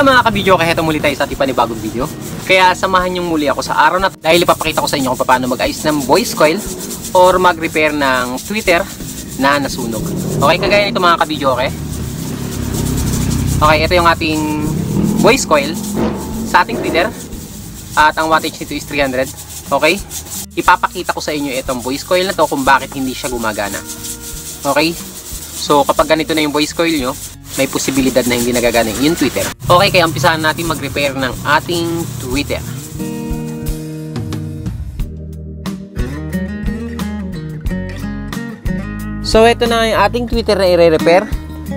Mga kabidyo, kaya heto muli tayo sa ating panibagong video. Kaya samahan niyo muli ako sa araw na dahil ipapakita ko sa inyo kung paano mag-ayos ng voice coil or mag-repair ng tweeter na nasunog. Okay, kagaya nito mga kabidyo, okay? Okay, ito yung ating voice coil sa ating tweeter at ang wattage nito is 300. Okay? Ipapakita ko sa inyo itong voice coil na to kung bakit hindi siya gumagana. Okay? So, kapag ganito na yung voice coil nyo, may posibilidad na hindi nagagana yung tweeter. Okay, kaya umpisahan natin mag-repair ng ating tweeter. So, ito na yung ating tweeter na i-repair.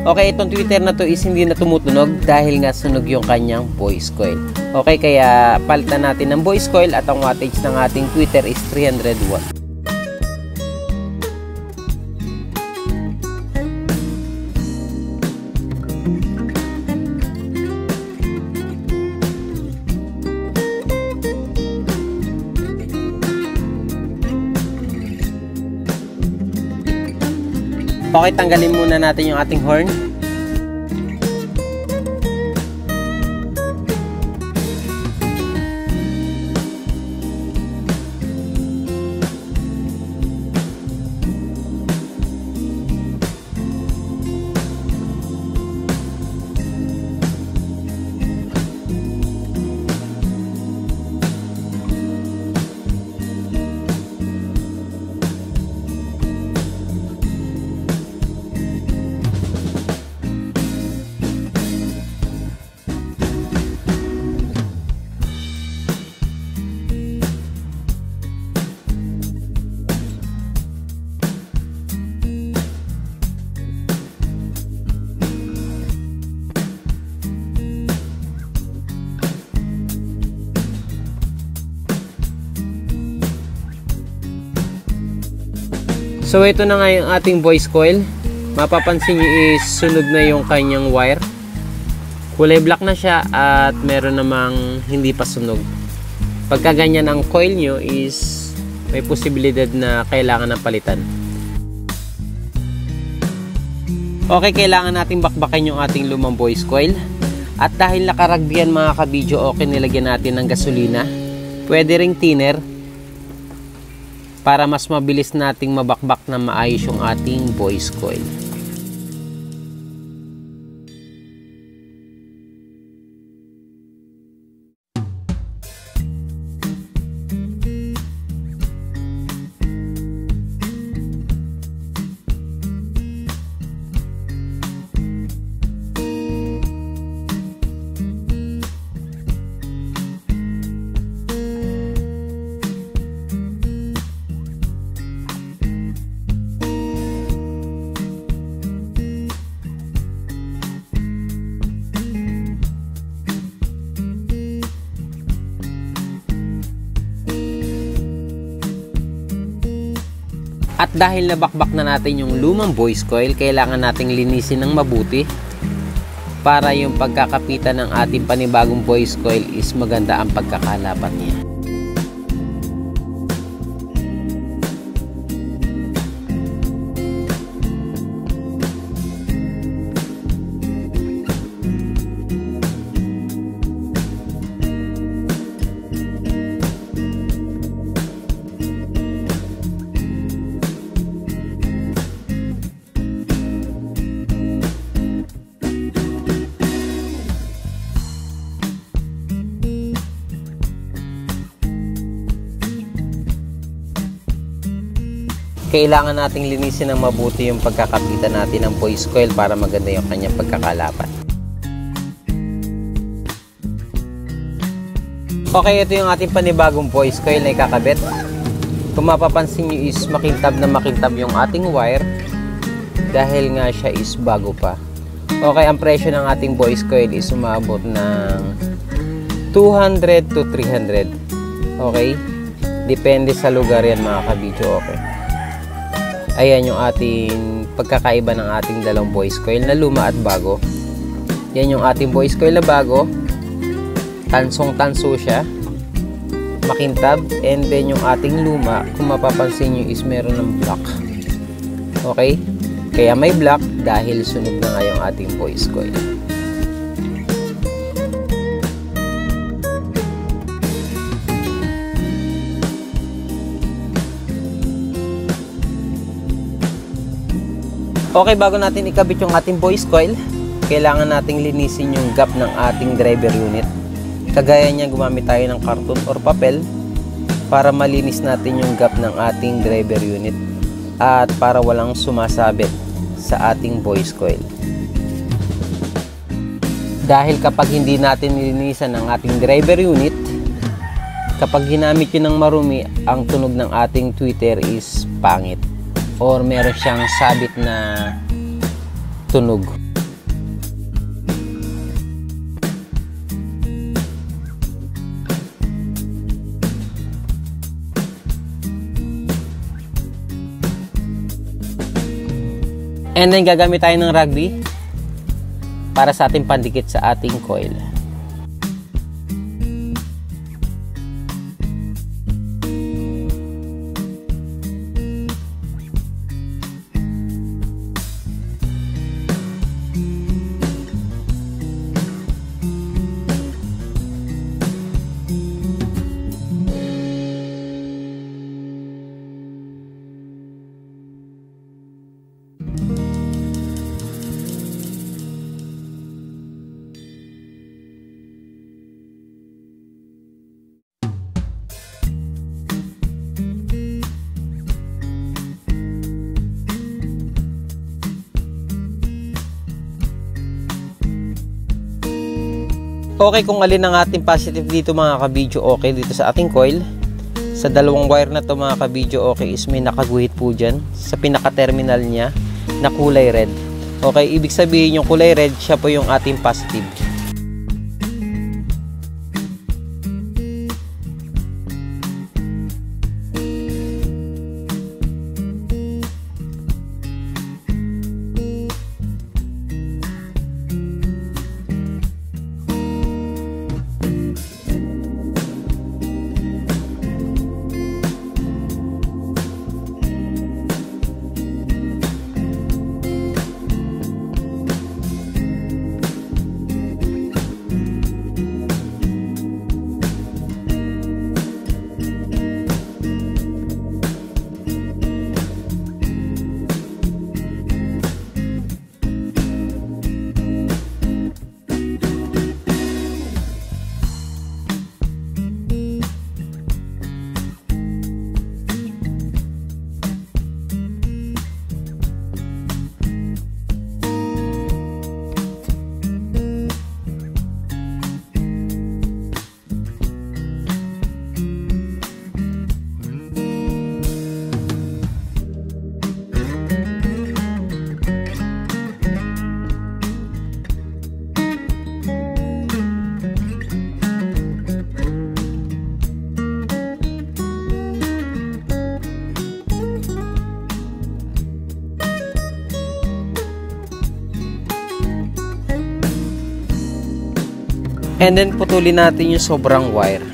Okay, itong tweeter na to is hindi na tumutunog dahil nga sunog yung kanyang voice coil. Okay, kaya palitan natin ng voice coil at ang wattage ng ating tweeter is 300 watt. Okay, tanggalin muna natin yung ating horn. So ito na nga yung ating voice coil. Mapapansin nyo is sunog na yung kanyang wire. Kulay black na siya at meron namang hindi pa sunog. Pagka ganyan ang coil nyo is may posibilidad na kailangan ng palitan. Okay, kailangan natin bakbakan yung ating lumang voice coil. At dahil nakaragbihan mga kabidyo, okay, nilagyan natin ng gasolina. Pwede ring thinner para mas mabilis nating mabakbak na maayos yung ating voice coil. At dahil nabakbak na natin yung lumang voice coil, kailangan nating linisin ng mabuti para yung pagkakapitan ng ating panibagong voice coil is maganda ang pagkakalapat niya. Kailangan nating linisin ng mabuti yung pagkakapitan natin ng voice coil para maganda yung kanyang pagkakalapat. Okay, ito yung ating panibagong voice coil na ikakabit. Kung mapapansin nyo is makintab na makintab yung ating wire dahil nga siya is bago pa. Okay, ang presyo ng ating voice coil is umabot ng 200 to 300. Okay? Depende sa lugar yan mga kabidyo. Okay. Ayan yung ating pagkakaiba ng ating dalawang voice coil na luma at bago. Yan yung ating voice coil na bago. Tansong-tanso siya. Makintab. And then yung ating luma, kung mapapansin nyo is meron ng black. Okay? Kaya may black dahil sunog na nga yung ating voice coil. Okay, bago natin ikabit yung ating voice coil, kailangan nating linisin yung gap ng ating driver unit. Kagaya niya, gumamit tayo ng karton or papel para malinis natin yung gap ng ating driver unit at para walang sumasabit sa ating voice coil. Dahil kapag hindi natin nilinisan ang ating driver unit, kapag ginamit yun ng marumi, ang tunog ng ating tweeter is pangit or meron siyang sabit na tunog. And then gagamit tayo ng rugby para sa ating pandikit sa ating coil. Okay, kung alin ang ating positive dito mga kabidyo, okay dito sa ating coil. Sa dalawang wire na to mga kabidyo, okay is may nakaguhit po dyan sa pinaka-terminal niya na kulay red. Okay, ibig sabihin yung kulay red, siya po yung ating positive. And then putulin natin yung sobrang wire.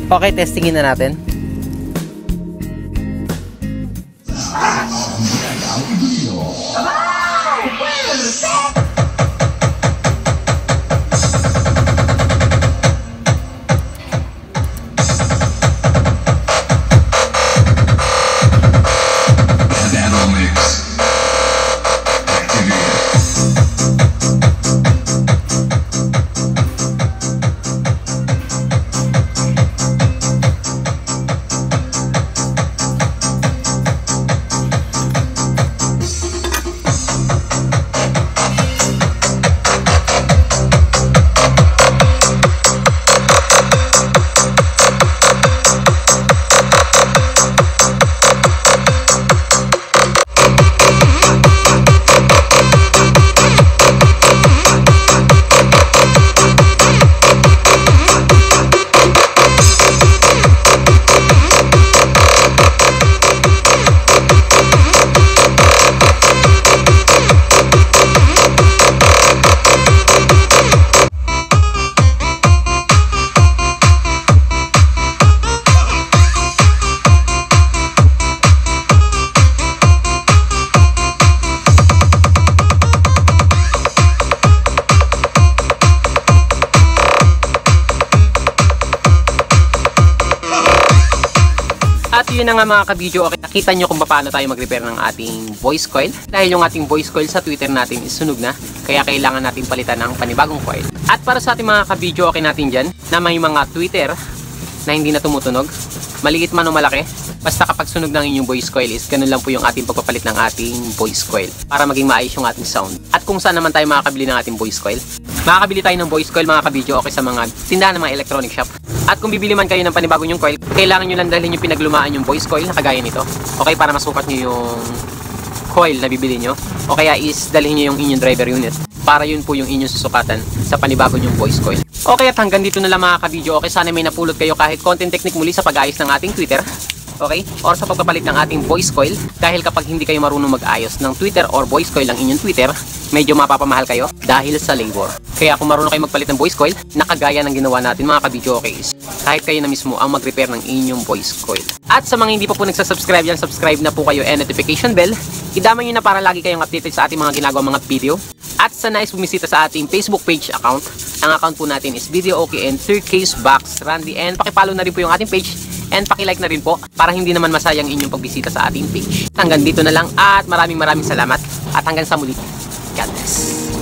Okay, testingin na natin. At yun na nga mga kabidyo, okay, nakita nyo kung paano tayo mag-repair ng ating voice coil. Dahil yung ating voice coil sa Twitter natin is sunog na, kaya kailangan natin palitan ng panibagong coil. At para sa ating mga kabidyo, okay natin dyan, na may mga Twitter na hindi na tumutunog, maliit man o malaki, basta kapag sunog ng inyong voice coil is ganun lang po yung ating pagpapalit ng ating voice coil para maging maayos yung ating sound. At kung saan naman tayo makakabili ng ating voice coil? Makakabili tayo ng voice coil mga kabidyo, okay, sa mga tindahan ng mga electronic shop. At kung bibili man kayo ng panibagong yung coil, kailangan nyo lang dalhin yung pinaglumaan yung voice coil na kagaya nito. Okay, para masukat nyo yung coil na bibili nyo. O kaya is dalhin nyo yung inyong driver unit para yun po yung inyong susukatan sa panibago nyong voice coil. Okay, at hanggang dito na lang mga kabidyo. Okay, sana may napulot kayo kahit content technique muli sa pag-ayos ng ating Twitter. Okay? Or sa pagpapalit ng ating voice coil. Dahil kapag hindi kayo marunong mag-ayos ng Twitter or voice coil ng inyong Twitter, medyo mapapamahal kayo dahil sa labor. Kaya kung marunong kayo magpalit ng voice coil, nakagaya ng ginawa natin mga kabidyo, okay, is kahit kayo na mismo ang mag-repair ng inyong voice coil. At sa mga hindi pa po nagsasubscribe yan, subscribe na po kayo and notification bell. Idamay nyo na para lagi kayong updated sa ating mga ginagawa mga video. At sa nais bumisita sa ating Facebook page account, ang account po natin is Video Okay and 3Ks Box Randy. And pakipollow na rin po yung ating page and pakilike na rin po para hindi naman masayang inyong pagbisita sa ating page. Hanggang dito na lang at maraming salamat at hanggang sa muli. God bless.